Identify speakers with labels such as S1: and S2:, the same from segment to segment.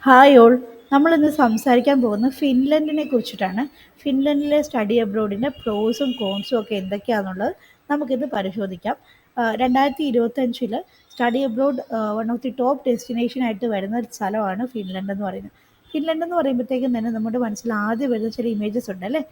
S1: Hi all. നമ്മളിന്ന് സംസാരിക്കാൻ പോകുന്നത് ഫിൻലൻഡിനെ കുറിച്ചിട്ടാണ്. ഫിൻലൻഡിലെ സ്റ്റഡി അബ്രോഡിൻ്റെ പ്രോസും കോൺസും ഒക്കെ എന്തൊക്കെയാണെന്നുള്ളത് നമുക്കിന്ന് പരിശോധിക്കാം. 2025 study abroad one of the top destination ആയിട്ട് വരുന്ന ഒരു സ്ഥലമാണ് ഫിൻലൻഡ് എന്ന് പറയുന്നത്. ഫിൻലൻഡ് എന്ന് പറയുമ്പോഴത്തേക്കും തന്നെ നമ്മുടെ മനസ്സിൽ ആദ്യം വരുന്ന ചില ഇമേജസ് ഉണ്ട് അല്ലേ.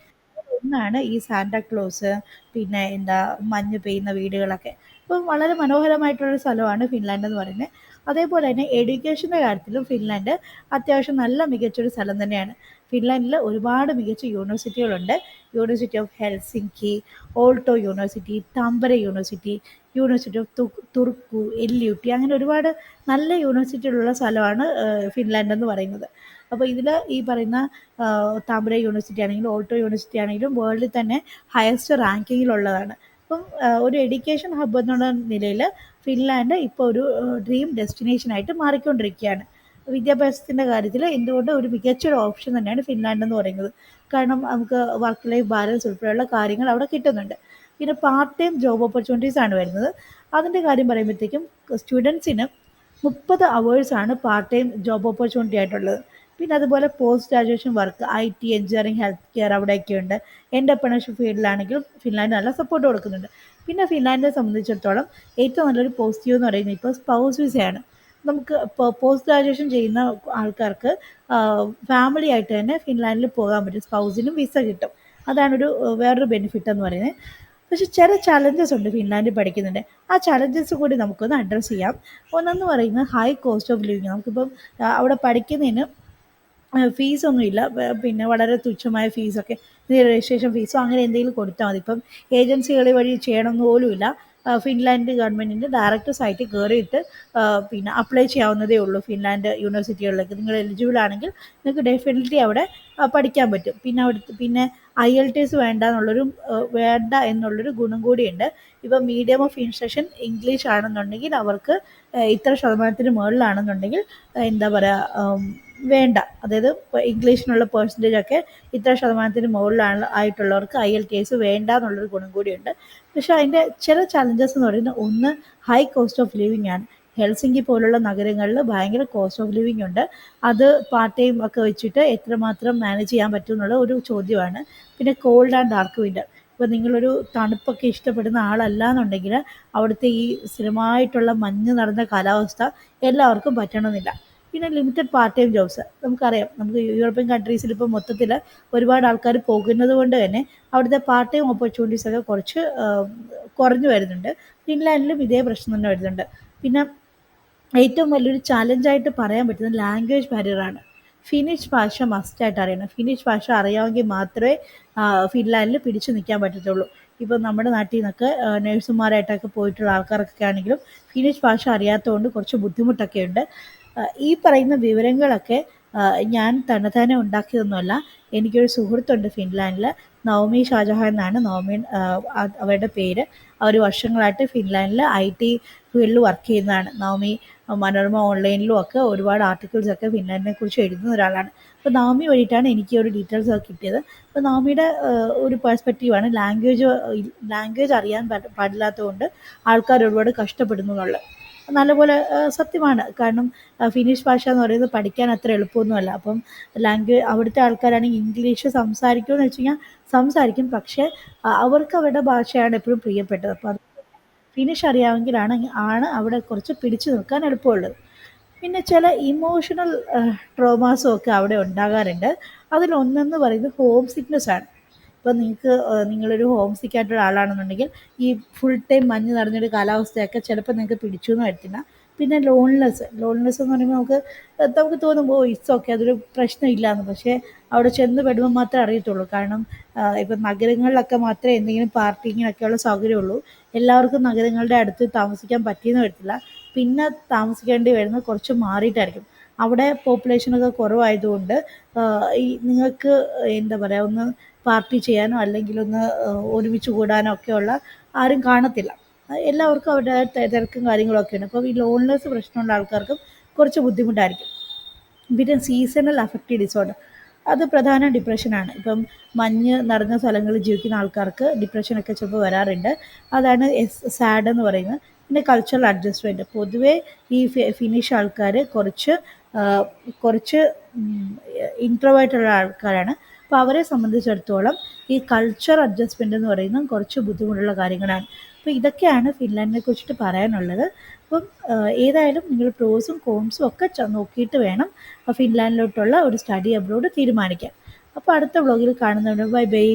S1: ഒന്നാണ് ഈ സാന്റാക്ലോസ്, പിന്നെ എന്താ മഞ്ഞ് പെയ്യുന്ന വീടുകളൊക്കെ. അപ്പം വളരെ മനോഹരമായിട്ടുള്ളൊരു സ്ഥലമാണ് ഫിൻലാൻഡ് എന്ന് പറയുന്നത്. അതേപോലെ തന്നെ എഡ്യൂക്കേഷൻ്റെ കാര്യത്തിലും ഫിൻലാൻഡ് അത്യാവശ്യം നല്ല മികച്ചൊരു സ്ഥലം തന്നെയാണ്. ഫിൻലാൻഡിൽ ഒരുപാട് മികച്ച യൂണിവേഴ്സിറ്റികളുണ്ട്. University of Helsinki, Aalto university, Tampere university, university of Turku, LUT, അങ്ങനെ ഒരുപാട് നല്ല യൂണിവേഴ്സിറ്റികളുള്ള സ്ഥലമാണ് ഫിൻലാൻഡ് എന്ന് പറയുന്നത്. അപ്പോൾ ഇതിൽ ഈ പറയുന്ന താമ്പരെ യൂണിവേഴ്സിറ്റി ആണെങ്കിലും ഓൾട്ടോ യൂണിവേഴ്സിറ്റി ആണെങ്കിലും വേൾഡിൽ തന്നെ ഹയസ്റ്റ് റാങ്കിങ്ങിലുള്ളതാണ്. അപ്പം ഒരു എഡ്യൂക്കേഷൻ ഹബ്ബ് എന്നുള്ള നിലയിൽ ഫിൻലാൻഡ് ഇപ്പോൾ ഒരു ഡ്രീം ഡെസ്റ്റിനേഷനായിട്ട് മാറിക്കൊണ്ടിരിക്കുകയാണ്. വിദ്യാഭ്യാസത്തിൻ്റെ കാര്യത്തിൽ എന്തുകൊണ്ട് ഒരു മികച്ചൊരു ഓപ്ഷൻ തന്നെയാണ് ഫിൻലാൻഡ് എന്ന് പറയുന്നത്. കാരണം നമുക്ക് വർക്ക് ലൈഫ് ബാലൻസ് ഉൾപ്പെടെയുള്ള കാര്യങ്ങൾ അവിടെ കിട്ടുന്നുണ്ട്. പിന്നെ പാർട്ട് ടൈം ജോബ് ഓപ്പർച്യൂണിറ്റീസ് ആണ് വരുന്നത്. അതിൻ്റെ കാര്യം പറയുമ്പോഴത്തേക്കും സ്റ്റുഡൻസിന് 30 അവേഴ്സാണ് പാർട്ട് ടൈം ജോബ് ഓപ്പർച്യൂണിറ്റി ആയിട്ടുള്ളത്. പിന്നെ അതുപോലെ post graduation work, IT, engineering, health care അവിടെയൊക്കെയുണ്ട്. എൻ്റർപ്രണർഷിപ്പ് ഫീൽഡിലാണെങ്കിലും ഫിൻലാൻഡ് നല്ല സപ്പോർട്ട് കൊടുക്കുന്നുണ്ട്. പിന്നെ ഫിൻലാൻഡിനെ സംബന്ധിച്ചിടത്തോളം ഏറ്റവും നല്ലൊരു പോസിറ്റീവ് എന്ന് പറയുന്നത് ഇപ്പോൾ സ്പൗസ് വിസയാണ്. നമുക്ക് ഇപ്പോൾ പോസ്റ്റ് ഗ്രാജുവേഷൻ ചെയ്യുന്ന ആൾക്കാർക്ക് ഫാമിലി ആയിട്ട് തന്നെ ഫിൻലാൻഡിൽ പോകാൻ പറ്റും. സ്പൗസിനും വിസ കിട്ടും. അതാണൊരു വേറൊരു ബെനിഫിറ്റ് എന്ന് പറയുന്നത്. പക്ഷെ ചില ചലഞ്ചസ് ഉണ്ട് ഫിൻലാൻഡിൽ പഠിക്കുന്നുണ്ട്. ആ ചലഞ്ചസ് കൂടി നമുക്കൊന്ന് അഡ്രസ്സ് ചെയ്യാം. ഒന്നെന്ന് പറയുന്നത് ഹൈ കോസ്റ്റ് ഓഫ് ലിവിങ്. നമുക്കിപ്പം അവിടെ പഠിക്കുന്നതിന് ഫീസൊന്നുമില്ല. പിന്നെ വളരെ തുച്ഛമായ ഫീസൊക്കെ, രജിസ്ട്രേഷൻ ഫീസോ അങ്ങനെ എന്തെങ്കിലും കൊടുത്താൽ മതി. ഇപ്പം ഏജൻസികൾ വഴി ചെയ്യണമെന്ന് പോലുമില്ല. ഫിൻലാൻഡ് ഗവൺമെൻറ്റിൻ്റെ ഡയറക്റ്റ് സൈറ്റിൽ കയറിയിട്ട് പിന്നെ അപ്ലൈ ചെയ്യാവുന്നതേ ഉള്ളൂ ഫിൻലാൻഡ് യൂണിവേഴ്സിറ്റികളിലേക്ക്. നിങ്ങൾ എലിജിബിൾ ആണെങ്കിൽ നിങ്ങൾക്ക് ഡെഫിനറ്റ്ലി അവിടെ പഠിക്കാൻ പറ്റും. പിന്നെ IELTS വേണ്ട എന്നുള്ളൊരു ഗുണം കൂടിയുണ്ട്. ഇപ്പം മീഡിയം ഓഫ് ഇൻസ്ട്രക്ഷൻ ഇംഗ്ലീഷ് ആണെന്നുണ്ടെങ്കിൽ അവർക്ക് ഇത്ര ശതമാനത്തിന് മുകളിലാണെന്നുണ്ടെങ്കിൽ എന്താ പറയുക, വേണ്ട. അതായത് ഇപ്പോൾ ഇംഗ്ലീഷിനുള്ള പെർസെൻറ്റേജൊക്കെ ഇത്ര ശതമാനത്തിന് മുകളിലാണ് ആയിട്ടുള്ളവർക്ക് IELTS വേണ്ട എന്നുള്ളൊരു ഗുണം കൂടിയുണ്ട്. പക്ഷേ അതിൻ്റെ ചില ചലഞ്ചസ് എന്ന് പറയുന്നത്, ഒന്ന് ഹൈ കോസ്റ്റ് ഓഫ് ലിവിങ് ആണ്. ഹെൽസിങ്കി പോലുള്ള നഗരങ്ങളിൽ ഭയങ്കര കോസ്റ്റ് ഓഫ് ലിവിങ് ഉണ്ട്. അത് പാർട്ട് ടൈം ഒക്കെ വെച്ചിട്ട് എത്രമാത്രം മാനേജ് ചെയ്യാൻ പറ്റും എന്നുള്ള ഒരു ചോദ്യമാണ്. പിന്നെ കോൾഡ് ആൻഡ് ഡാർക്ക് വിൻ്റർ. ഇപ്പോൾ നിങ്ങളൊരു തണുപ്പൊക്കെ ഇഷ്ടപ്പെടുന്ന ആളല്ല എന്നുണ്ടെങ്കിൽ അവിടുത്തെ ഈ സ്ഥിരമായിട്ടുള്ള മഞ്ഞ് നിറഞ്ഞ കാലാവസ്ഥ എല്ലാവർക്കും പറ്റണമെന്നില്ല. പിന്നെ ലിമിറ്റഡ് പാർട്ട് ടൈം ജോബ്സ്. നമുക്കറിയാം, നമുക്ക് യൂറോപ്യൻ കൺട്രീസിൽ ഇപ്പോൾ മൊത്തത്തിൽ ഒരുപാട് ആൾക്കാർ പോകുന്നത് കൊണ്ട് തന്നെ അവിടുത്തെ പാർട്ട് ടൈം ഓപ്പർച്യൂണിറ്റീസൊക്കെ കുറച്ച് കുറഞ്ഞു വരുന്നുണ്ട്. ഫിൻലാൻഡിലും ഇതേ പ്രശ്നം തന്നെ വരുന്നുണ്ട്. പിന്നെ ഏറ്റവും വലിയൊരു ചലഞ്ചായിട്ട് പറയാൻ പറ്റുന്നത് ലാംഗ്വേജ് ബാരിയറാണ്. ഫിനിഷ് ഭാഷ മസ്റ്റായിട്ട് അറിയണം. ഫിനിഷ് ഭാഷ അറിയാമെങ്കിൽ മാത്രമേ ഫിൻലാൻഡിൽ പിടിച്ചു നിൽക്കാൻ പറ്റത്തുള്ളൂ. ഇപ്പോൾ നമ്മുടെ നാട്ടിൽ നിന്നൊക്കെ നേഴ്സുമാരായിട്ടൊക്കെ പോയിട്ടുള്ള ആൾക്കാർക്കൊക്കെ ആണെങ്കിലും ഫിനിഷ് ഭാഷ അറിയാത്തതുകൊണ്ട് കുറച്ച് ബുദ്ധിമുട്ടൊക്കെ ഉണ്ട്. ഈ പറയുന്ന വിവരങ്ങളൊക്കെ ഞാൻ തന്നെത്താനെ ഉണ്ടാക്കിയതൊന്നുമല്ല. എനിക്കൊരു സുഹൃത്തുണ്ട് ഫിൻലാൻഡിൽ, നവമി ഷാജഹാൻ എന്നാണ് അവരുടെ പേര്. അവർ വർഷങ്ങളായിട്ട് ഫിൻലാൻഡിൽ IT ഫീൽഡിൽ വർക്ക് ചെയ്യുന്നതാണ്. നവമി മനോരമ ഓൺലൈനിലും ഒക്കെ ഒരുപാട് ആർട്ടിക്കിൾസൊക്കെ ഫിൻലാൻഡിനെ കുറിച്ച് എഴുതുന്ന ഒരാളാണ്. അപ്പോൾ നവമി വഴിയിട്ടാണ് എനിക്ക് ഒരു ഡീറ്റെയിൽസ് ഒക്കെ കിട്ടിയത്. അപ്പോൾ നവമിയുടെ ഒരു പെർസ്പെക്റ്റീവാണ് ലാംഗ്വേജ് അറിയാൻ പാടില്ലാത്തതുകൊണ്ട് ആൾക്കാർ ഒരുപാട് കഷ്ടപ്പെടുന്നു എന്നുള്ളത്. നല്ലപോലെ സത്യമാണ്. കാരണം ഫിനിഷ് ഭാഷ എന്ന് പറയുന്നത് പഠിക്കാൻ അത്ര എളുപ്പമൊന്നുമല്ല. അപ്പം അവിടുത്തെ ആൾക്കാരാണെങ്കിൽ ഇംഗ്ലീഷ് സംസാരിക്കുമെന്ന് വെച്ച് കഴിഞ്ഞാൽ സംസാരിക്കും. പക്ഷേ അവർക്ക് അവരുടെ ഭാഷയാണ് എപ്പോഴും പ്രിയപ്പെട്ടത്. അപ്പോൾ അത് ഫിനിഷ് അറിയാമെങ്കിലാണ് അവിടെ കുറച്ച് പിടിച്ചു നിൽക്കാൻ എളുപ്പമുള്ളത്. പിന്നെ ചില ഇമോഷണൽ ട്രോമാസും ഒക്കെ അവിടെ ഉണ്ടാകാറുണ്ട്. അതിലൊന്നെന്ന് പറയുന്നത് ഹോം സിക്നെസ് ആണ്. ഇപ്പോൾ നിങ്ങളൊരു ഹോം സിക്ക് ആയിട്ടുള്ള ആളാണെന്നുണ്ടെങ്കിൽ ഈ ഫുൾ ടൈം മഞ്ഞ് നിറഞ്ഞൊരു കാലാവസ്ഥയൊക്കെ ചിലപ്പോൾ നിങ്ങൾക്ക് പിടിച്ചു എന്ന് വരത്തില്ല. പിന്നെ ലോൺലെസ് എന്ന് പറയുമ്പോൾ നമുക്ക് തോന്നും, ഇറ്റ്സ് ഓക്കെ, അതൊരു പ്രശ്നമില്ല എന്ന്. പക്ഷേ അവിടെ ചെന്ന് പെടുമ്പോൾ മാത്രമേ അറിയത്തുള്ളൂ. കാരണം ഇപ്പം നഗരങ്ങളിലൊക്കെ മാത്രമേ എന്തെങ്കിലും പാർക്കിങ്ങിനൊക്കെയുള്ള സൗകര്യമുള്ളൂ. എല്ലാവർക്കും നഗരങ്ങളുടെ അടുത്ത് താമസിക്കാൻ പറ്റിയെന്ന് വരത്തില്ല. പിന്നെ താമസിക്കേണ്ടി വരുന്നത് കുറച്ച് മാറിയിട്ടായിരിക്കും. അവിടെ പോപ്പുലേഷനൊക്കെ കുറവായതുകൊണ്ട് നിങ്ങൾക്ക് എന്താ പറയുക, ഒന്ന് പാർട്ടി ചെയ്യാനോ അല്ലെങ്കിൽ ഒന്ന് ഒരുമിച്ച് കൂടാനോ ഒക്കെയുള്ള ആരും കാണത്തില്ല. എല്ലാവർക്കും അവരുടെ തിരക്കും കാര്യങ്ങളൊക്കെ ഉണ്ട്. അപ്പോൾ ഈ ലോൺലെസ് പ്രശ്നമുള്ള ആൾക്കാർക്കും കുറച്ച് ബുദ്ധിമുട്ടായിരിക്കും. പിന്നെ സീസണൽ അഫക്റ്റീവ് ഡിസോർഡർ, അത് പ്രധാന ഡിപ്രഷനാണ്. ഇപ്പം മഞ്ഞ് നിറഞ്ഞ സ്ഥലങ്ങളിൽ ജീവിക്കുന്ന ആൾക്കാർക്ക് ഡിപ്രഷനൊക്കെ ചിലപ്പോൾ വരാറുണ്ട്. അതാണ് സാഡ് എന്ന് പറയുന്നത്. പിന്നെ കൾച്ചറൽ അഡ്ജസ്റ്റ്മെൻറ്റ്. പൊതുവേ ഈ ഫിനിഷ് ആൾക്കാർ കുറച്ച് കുറച്ച് ഇൻട്രോവേർട്ടുള്ള ആൾക്കാരാണ്. അപ്പോൾ അവരെ സംബന്ധിച്ചിടത്തോളം ഈ കൾച്ചർ അഡ്ജസ്റ്റ്മെൻ്റ് എന്ന് പറയുന്നത് കുറച്ച് ബുദ്ധിമുട്ടുള്ള കാര്യങ്ങളാണ്. അപ്പോൾ ഇതൊക്കെയാണ് ഫിൻലാൻഡിനെ കുറിച്ചിട്ട് പറയാനുള്ളത്. അപ്പം ഏതായാലും നിങ്ങൾ പ്രോസും കോൺസും ഒക്കെ നോക്കിയിട്ട് വേണം ഫിൻലാൻഡിലോട്ടുള്ള ഒരു സ്റ്റഡി അബ്രോഡ് തീരുമാനിക്കാൻ. അപ്പോൾ അടുത്ത വ്ളോഗിൽ കാണുന്നവരെ ബൈ ബൈ.